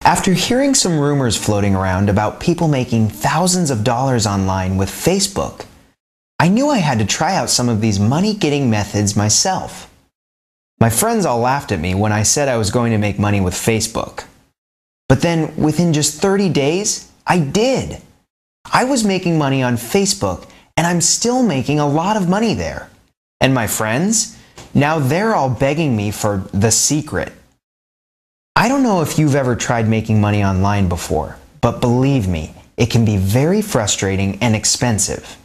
After hearing some rumors floating around about people making thousands of dollars online with Facebook, I knew I had to try out some of these money-getting methods myself. My friends all laughed at me when I said I was going to make money with Facebook. But then, within just 30 days, I did. I was making money on Facebook, and I'm still making a lot of money there. And my friends? Now they're all begging me for the secret. I don't know if you've ever tried making money online before, but believe me, it can be very frustrating and expensive.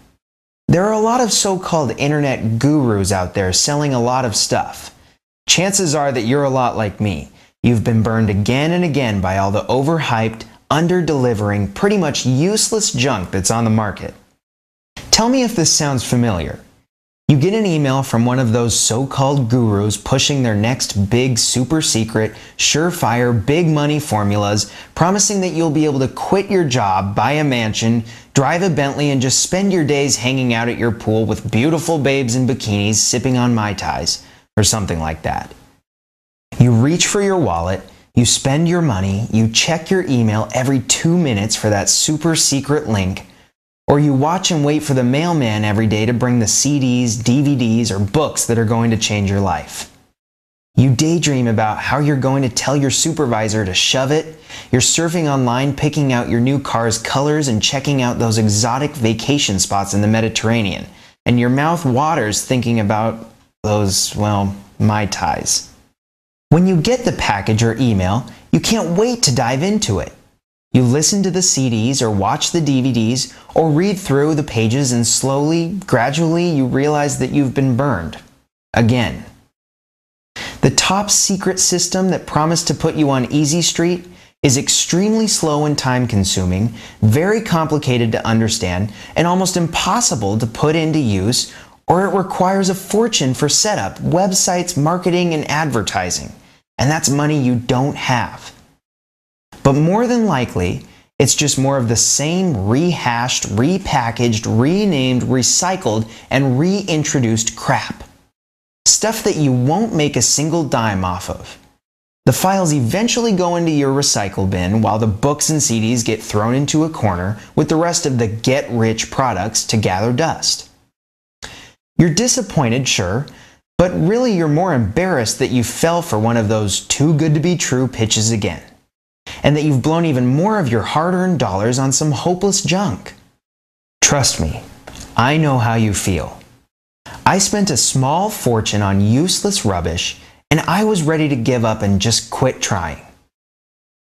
There are a lot of so-called internet gurus out there selling a lot of stuff. Chances are that you're a lot like me. You've been burned again and again by all the overhyped, under-delivering, pretty much useless junk that's on the market. Tell me if this sounds familiar. You get an email from one of those so-called gurus pushing their next big, super secret, surefire, big money formulas, promising that you'll be able to quit your job, buy a mansion, drive a Bentley, and just spend your days hanging out at your pool with beautiful babes in bikinis sipping on Mai Tais, or something like that. You reach for your wallet, you spend your money, you check your email every 2 minutes for that super secret link, or you watch and wait for the mailman every day to bring the CDs, DVDs, or books that are going to change your life. You daydream about how you're going to tell your supervisor to shove it. You're surfing online, picking out your new car's colors and checking out those exotic vacation spots in the Mediterranean. And your mouth waters thinking about those, well, Mai Tais. When you get the package or email, you can't wait to dive into it. You listen to the CDs or watch the DVDs or read through the pages, and slowly, gradually, you realize that you've been burned. Again. The top secret system that promised to put you on Easy Street is extremely slow and time-consuming, very complicated to understand, and almost impossible to put into use, or it requires a fortune for setup, websites, marketing, and advertising. And that's money you don't have. But more than likely, it's just more of the same rehashed, repackaged, renamed, recycled, and reintroduced crap. Stuff that you won't make a single dime off of. The files eventually go into your recycle bin while the books and CDs get thrown into a corner with the rest of the get-rich products to gather dust. You're disappointed, sure, but really you're more embarrassed that you fell for one of those too-good-to-be-true pitches again, and that you've blown even more of your hard-earned dollars on some hopeless junk. Trust me, I know how you feel. I spent a small fortune on useless rubbish, and I was ready to give up and just quit trying.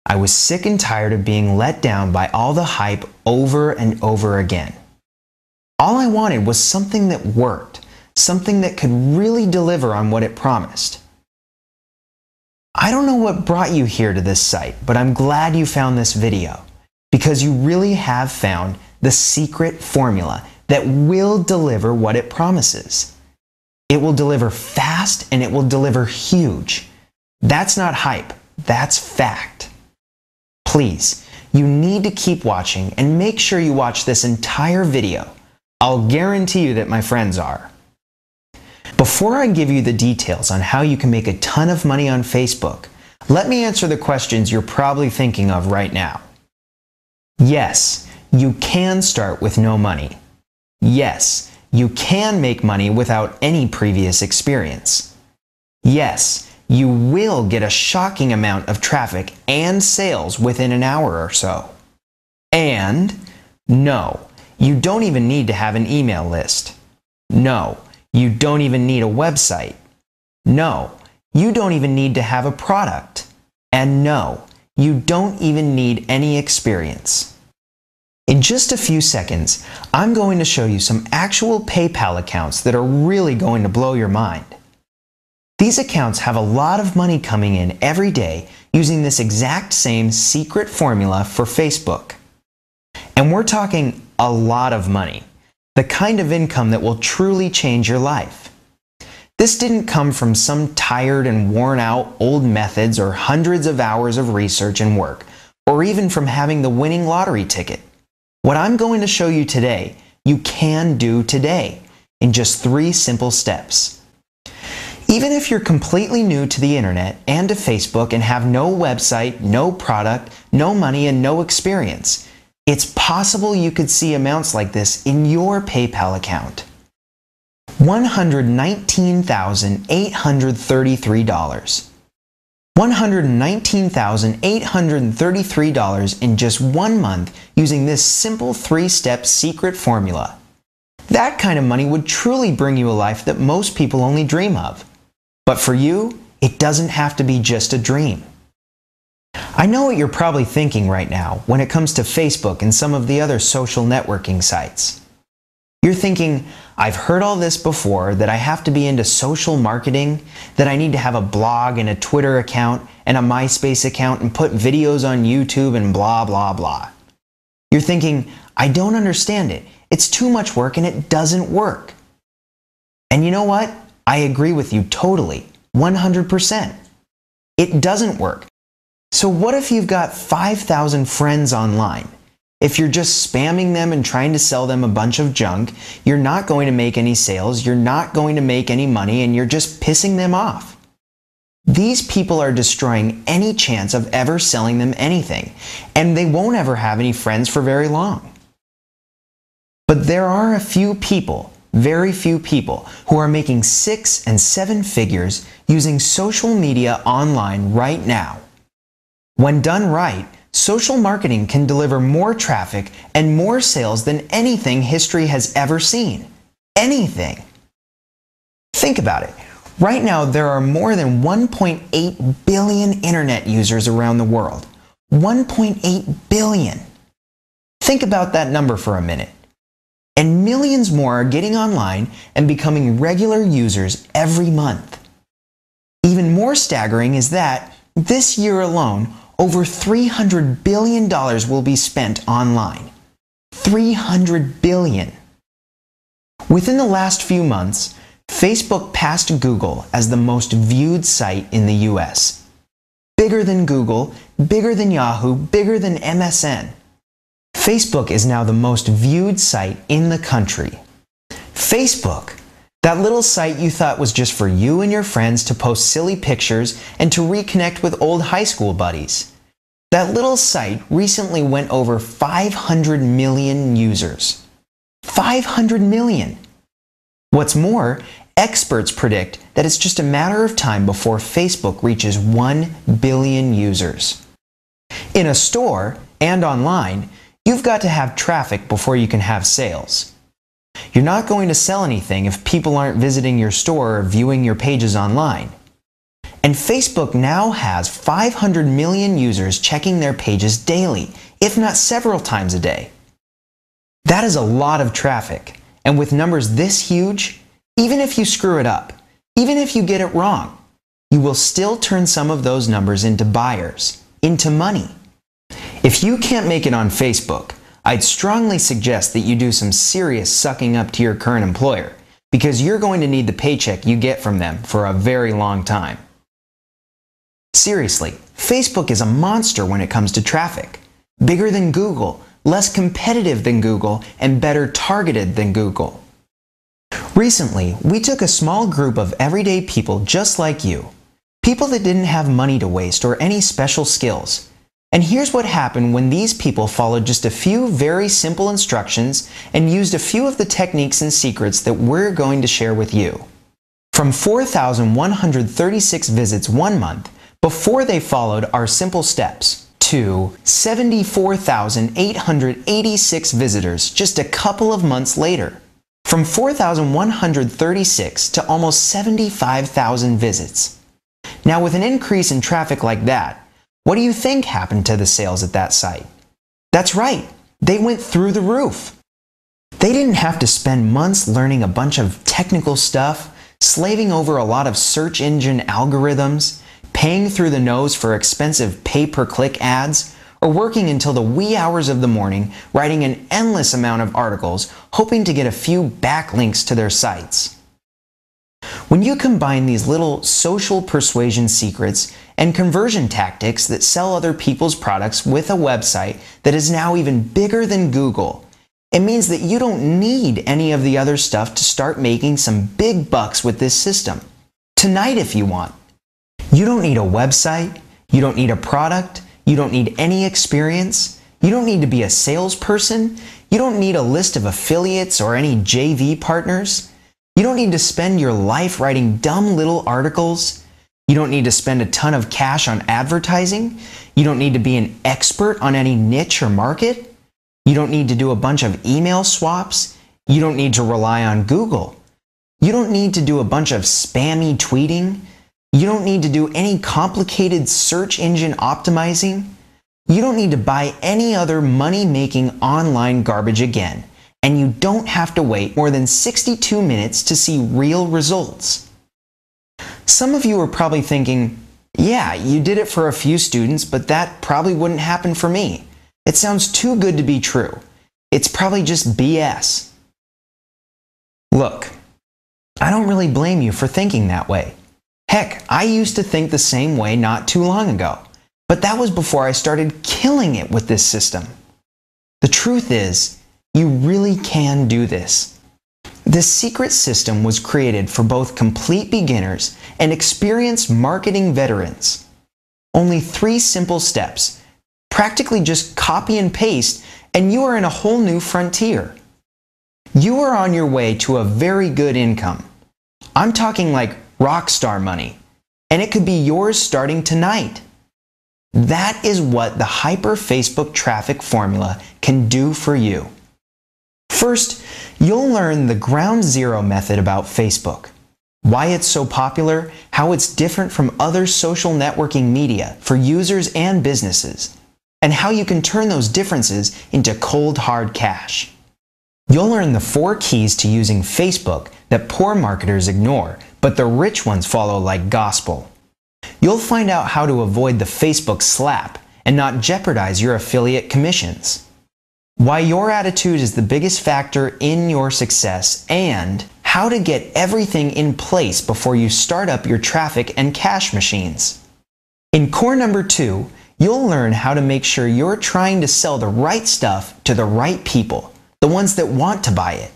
I was sick and tired of being let down by all the hype over and over again. All I wanted was something that worked, something that could really deliver on what it promised. I don't know what brought you here to this site, but I'm glad you found this video, because you really have found the secret formula that will deliver what it promises. It will deliver fast and it will deliver huge. That's not hype, that's fact. Please, you need to keep watching and make sure you watch this entire video. I'll guarantee you that my friends are. Before I give you the details on how you can make a ton of money on Facebook, let me answer the questions you're probably thinking of right now. Yes, you can start with no money. Yes, you can make money without any previous experience. Yes, you will get a shocking amount of traffic and sales within an hour or so. And no, you don't even need to have an email list. No, you don't even need a website. No, you don't even need to have a product. And no, you don't even need any experience. In just a few seconds, I'm going to show you some actual PayPal accounts that are really going to blow your mind. These accounts have a lot of money coming in every day using this exact same secret formula for Facebook. And we're talking a lot of money. The kind of income that will truly change your life. This didn't come from some tired and worn out old methods or hundreds of hours of research and work, or even from having the winning lottery ticket. What I'm going to show you today, you can do today in just 3 simple steps. Even if you're completely new to the internet and to Facebook and have no website, no product, no money, and no experience, it's possible you could see amounts like this in your PayPal account. $119,833. $119,833 in just 1 month using this simple 3-step secret formula. That kind of money would truly bring you a life that most people only dream of. But for you, it doesn't have to be just a dream. I know what you're probably thinking right now when it comes to Facebook and some of the other social networking sites. You're thinking, I've heard all this before, that I have to be into social marketing, that I need to have a blog and a Twitter account and a MySpace account and put videos on YouTube and blah, blah, blah. You're thinking, I don't understand it. It's too much work and it doesn't work. And you know what? I agree with you totally, 100%. It doesn't work. So what if you've got 5,000 friends online? If you're just spamming them and trying to sell them a bunch of junk, you're not going to make any sales, you're not going to make any money, and you're just pissing them off. These people are destroying any chance of ever selling them anything, and they won't ever have any friends for very long. But there are a few people, very few people, who are making 6 and 7 figures using social media online right now. When done right, social marketing can deliver more traffic and more sales than anything history has ever seen. Anything. Think about it. Right now, there are more than 1.8 billion internet users around the world. 1.8 billion. Think about that number for a minute. And millions more are getting online and becoming regular users every month. Even more staggering is that, this year alone, over $300 billion will be spent online. $300 billion. Within the last few months, Facebook passed Google as the most viewed site in the US. Bigger than Google, bigger than Yahoo, bigger than MSN. Facebook is now the most viewed site in the country. Facebook, that little site you thought was just for you and your friends to post silly pictures and to reconnect with old high school buddies. That little site recently went over 500 million users. 500 million! What's more, experts predict that it's just a matter of time before Facebook reaches 1 billion users. In a store and online, you've got to have traffic before you can have sales. You're not going to sell anything if people aren't visiting your store or viewing your pages online. And Facebook now has 500 million users checking their pages daily, if not several times a day. That is a lot of traffic, and with numbers this huge, even if you screw it up, even if you get it wrong, you will still turn some of those numbers into buyers, into money. If you can't make it on Facebook, I'd strongly suggest that you do some serious sucking up to your current employer, because you're going to need the paycheck you get from them for a very long time. Seriously, Facebook is a monster when it comes to traffic. Bigger than Google, less competitive than Google, and better targeted than Google. Recently, we took a small group of everyday people just like you. People that didn't have money to waste or any special skills. And here's what happened when these people followed just a few very simple instructions and used a few of the techniques and secrets that we're going to share with you. From 4,136 visits 1 month, before they followed our simple steps, to 74,886 visitors just a couple of months later. From 4,136 to almost 75,000 visits. Now with an increase in traffic like that, what do you think happened to the sales at that site? That's right, they went through the roof. They didn't have to spend months learning a bunch of technical stuff, slaving over a lot of search engine algorithms, paying through the nose for expensive pay-per-click ads, or working until the wee hours of the morning writing an endless amount of articles hoping to get a few backlinks to their sites. When you combine these little social persuasion secrets and conversion tactics that sell other people's products with a website that is now even bigger than Google, it means that you don't need any of the other stuff to start making some big bucks with this system. tonight if you want. You don't need a website, you don't need a product, you don't need any experience, you don't need to be a salesperson, you don't need a list of affiliates or any JV partners. You don't need to spend your life writing dumb little articles. You don't need to spend a ton of cash on advertising. You don't need to be an expert on any niche or market. You don't need to do a bunch of email swaps. You don't need to rely on Google. You don't need to do a bunch of spammy tweeting. You don't need to do any complicated search engine optimizing. You don't need to buy any other money-making online garbage again. And you don't have to wait more than 62 minutes to see real results. Some of you are probably thinking, yeah, you did it for a few students, but that probably wouldn't happen for me. It sounds too good to be true. It's probably just BS. Look, I don't really blame you for thinking that way. Heck, I used to think the same way not too long ago, but that was before I started killing it with this system. The truth is, you really can do this. This secret system was created for both complete beginners and experienced marketing veterans. Only 3 simple steps. Practically just copy and paste, and you are in a whole new frontier. You are on your way to a very good income. I'm talking like rock star money, and it could be yours starting tonight. That is what the Hyper Facebook Traffic formula can do for you. First, you'll learn the ground zero method about Facebook, why it's so popular, how it's different from other social networking media for users and businesses, and how you can turn those differences into cold hard cash. You'll learn the 4 keys to using Facebook that poor marketers ignore, but the rich ones follow like gospel. You'll find out how to avoid the Facebook slap and not jeopardize your affiliate commissions. Why your attitude is the biggest factor in your success, and how to get everything in place before you start up your traffic and cash machines. In core number 2, you'll learn how to make sure you're trying to sell the right stuff to the right people, the ones that want to buy it.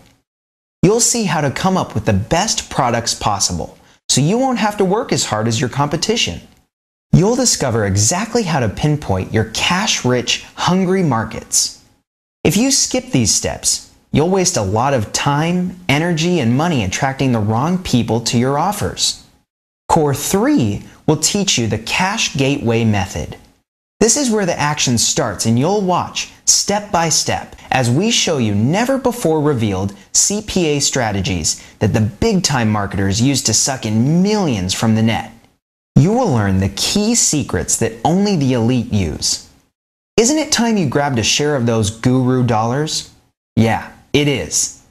You'll see how to come up with the best products possible, so you won't have to work as hard as your competition. You'll discover exactly how to pinpoint your cash-rich, hungry markets. If you skip these steps, you'll waste a lot of time, energy, and money attracting the wrong people to your offers. Core 3 will teach you the Cash Gateway method. This is where the action starts, and you'll watch step by step as we show you never before revealed CPA strategies that the big-time marketers use to suck in millions from the net. You will learn the key secrets that only the elite use. Isn't it time you grabbed a share of those guru dollars? Yeah, it is.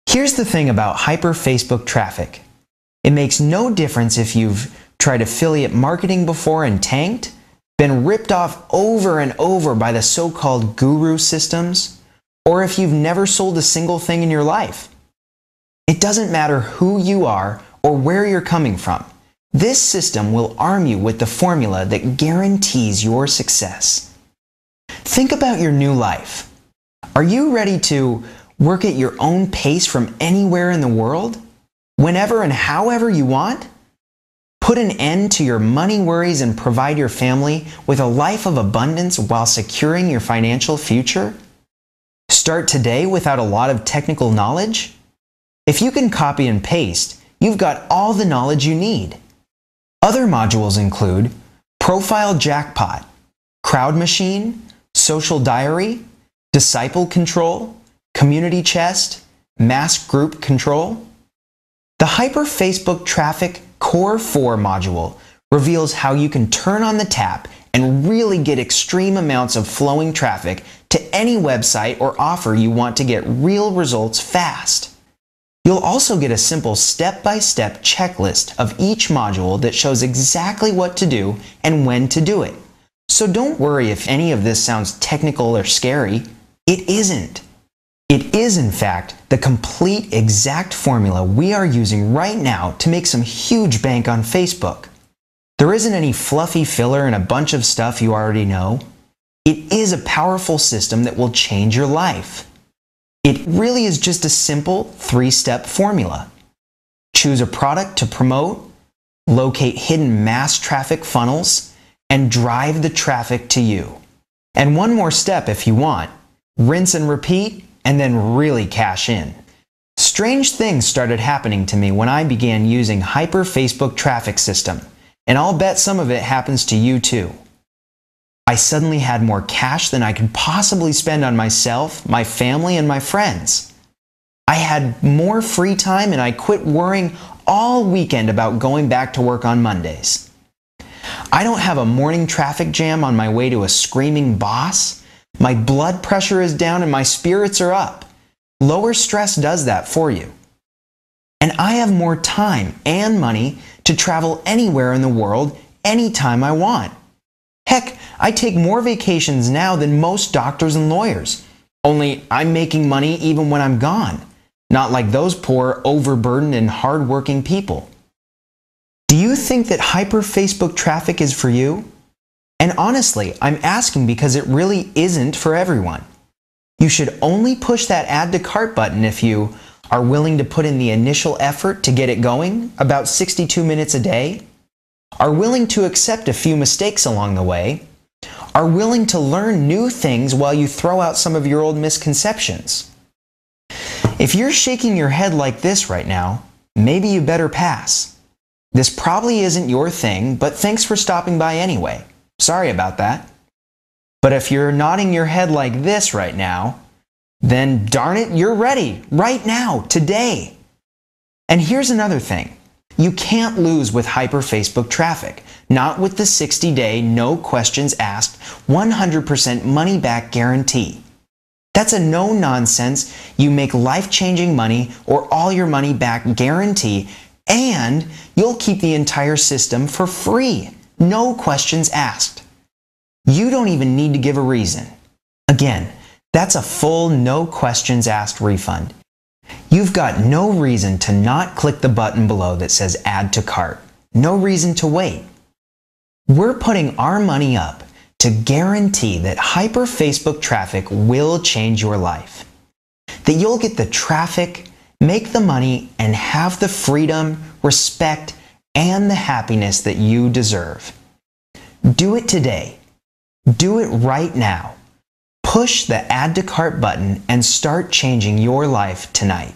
Here's the thing about Hyper Facebook Traffic. It makes no difference if you've tried affiliate marketing before and tanked, been ripped off over and over by the so-called guru systems, or if you've never sold a single thing in your life. It doesn't matter who you are or where you're coming from. This system will arm you with the formula that guarantees your success. Think about your new life. Are you ready to work at your own pace from anywhere in the world? Whenever and however you want? Put an end to your money worries and provide your family with a life of abundance while securing your financial future? Start today without a lot of technical knowledge? If you can copy and paste, you've got all the knowledge you need. Other modules include Profile Jackpot, Crowd Machine, Social Diary, Disciple Control, Community Chest, Mass Group Control. The Hyper Facebook Traffic Core 4 module reveals how you can turn on the tap and really get extreme amounts of flowing traffic to any website or offer you want to get real results fast. You'll also get a simple step-by-step checklist of each module that shows exactly what to do and when to do it. So don't worry if any of this sounds technical or scary. It isn't. It is, in fact, the complete exact formula we are using right now to make some huge bank on Facebook. There isn't any fluffy filler and a bunch of stuff you already know. It is a powerful system that will change your life. It really is just a simple 3-step formula. Choose a product to promote, locate hidden mass traffic funnels, and drive the traffic to you. And one more step if you want. Rinse and repeat, and then really cash in. Strange things started happening to me when I began using Hyper Facebook Traffic System, and I'll bet some of it happens to you too. I suddenly had more cash than I could possibly spend on myself, my family, and my friends. I had more free time and I quit worrying all weekend about going back to work on Mondays. I don't have a morning traffic jam on my way to a screaming boss. My blood pressure is down and my spirits are up. Lower stress does that for you. And I have more time and money to travel anywhere in the world anytime I want. Heck, I take more vacations now than most doctors and lawyers. Only I'm making money even when I'm gone. Not like those poor, overburdened, and hardworking people. Do you think that Hyper Facebook Traffic is for you? And honestly, I'm asking because it really isn't for everyone. You should only push that Add to Cart button if you are willing to put in the initial effort to get it going, about 62 minutes a day, are willing to accept a few mistakes along the way, are willing to learn new things while you throw out some of your old misconceptions. If you're shaking your head like this right now, maybe you better pass. This probably isn't your thing, but thanks for stopping by anyway. Sorry about that. But if you're nodding your head like this right now, then darn it, you're ready right now, today. And here's another thing. You can't lose with Hyper Facebook Traffic, not with the 60-day, no questions asked, 100% money back guarantee. That's a no-nonsense, you make life-changing money or all your money back guarantee, and you'll keep the entire system for free, no questions asked. You don't even need to give a reason. Again, that's a full no questions asked refund. You've got no reason to not click the button below that says Add to Cart. No reason to wait. We're putting our money up to guarantee that Hyper Facebook Traffic will change your life. That you'll get the traffic, make the money, and have the freedom, respect, and the happiness that you deserve. Do it today. Do it right now. Push the Add to Cart button and start changing your life tonight.